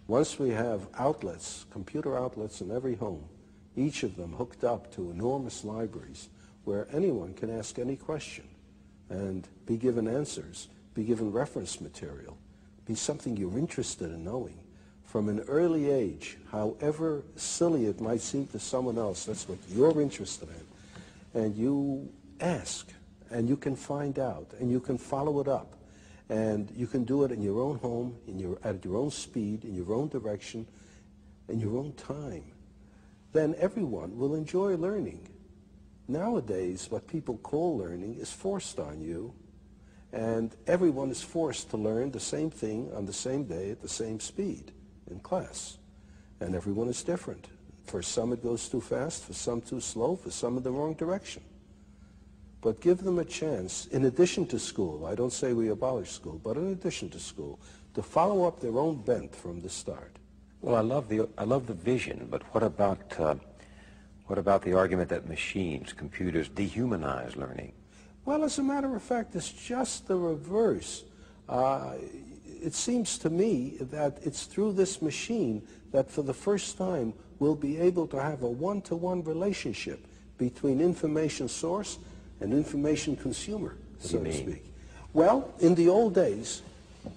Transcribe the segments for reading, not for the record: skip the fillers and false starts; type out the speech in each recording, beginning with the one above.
Once we have outlets, computer outlets in every home, each of them hooked up to enormous libraries where anyone can ask any question and be given answers, be given reference material, be something you're interested in knowing. From an early age, however silly it might seem to someone else, that's what you're interested in. And you ask, and you can find out, and you can follow it up. And you can do it in your own home, at your own speed, in your own direction, in your own time. Then everyone will enjoy learning. Nowadays, what people call learning is forced on you, and everyone is forced to learn the same thing on the same day at the same speed in class. And everyone is different. For some it goes too fast, for some too slow, for some in the wrong direction. But give them a chance, in addition to school, I don't say we abolish school, but in addition to school, to follow up their own bent from the start. Well, I love the vision, but what about the argument that machines, computers, dehumanize learning? Well, as a matter of fact, it's just the reverse. It seems to me that it's through this machine that for the first time we'll be able to have a one-to-one relationship between information source and information consumer, so to speak. Well, in the old days,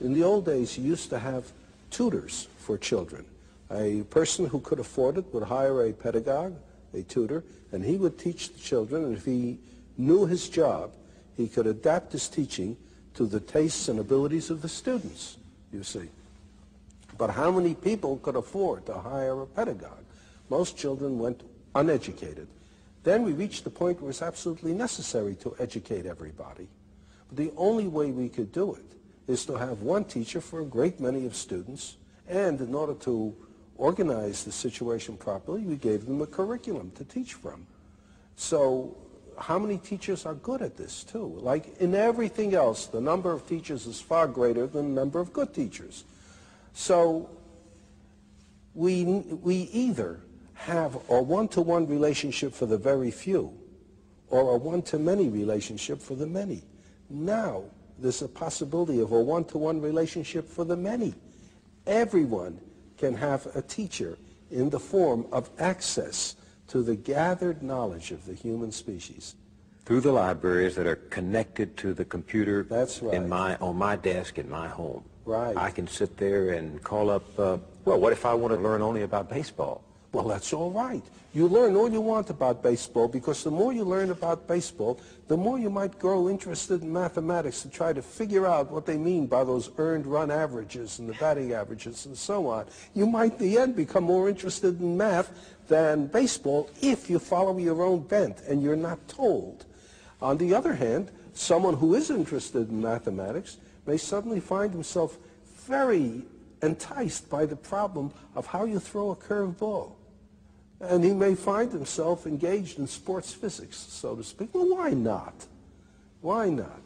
you used to have tutors for children. A person who could afford it would hire a pedagogue, a tutor, and he would teach the children, and if he knew his job, he could adapt his teaching to the tastes and abilities of the students, you see. But how many people could afford to hire a pedagogue? Most children went uneducated. Then we reached the point where it's absolutely necessary to educate everybody. But the only way we could do it is to have one teacher for a great many of students, and in order to organize the situation properly, we gave them a curriculum to teach from. So how many teachers are good at this too? Like in everything else, the number of teachers is far greater than the number of good teachers. So we either have a one-to-one relationship for the very few or a one-to-many relationship for the many. Now there's a possibility of a one-to-one relationship for the many. Everyone can have a teacher in the form of access to the gathered knowledge of the human species. Through the libraries that are connected to the computer. That's right. On my desk in my home. Right. I can sit there and call up, well, what if I want to learn only about baseball? Well, that's all right. You learn all you want about baseball, because the more you learn about baseball, the more you might grow interested in mathematics to try to figure out what they mean by those earned run averages and the batting averages and so on. You might, in the end, become more interested in math than baseball if you follow your own bent and you're not told. On the other hand, someone who is interested in mathematics may suddenly find himself very enticed by the problem of how you throw a curved ball. And he may find himself engaged in sports physics, so to speak. Well, why not? Why not?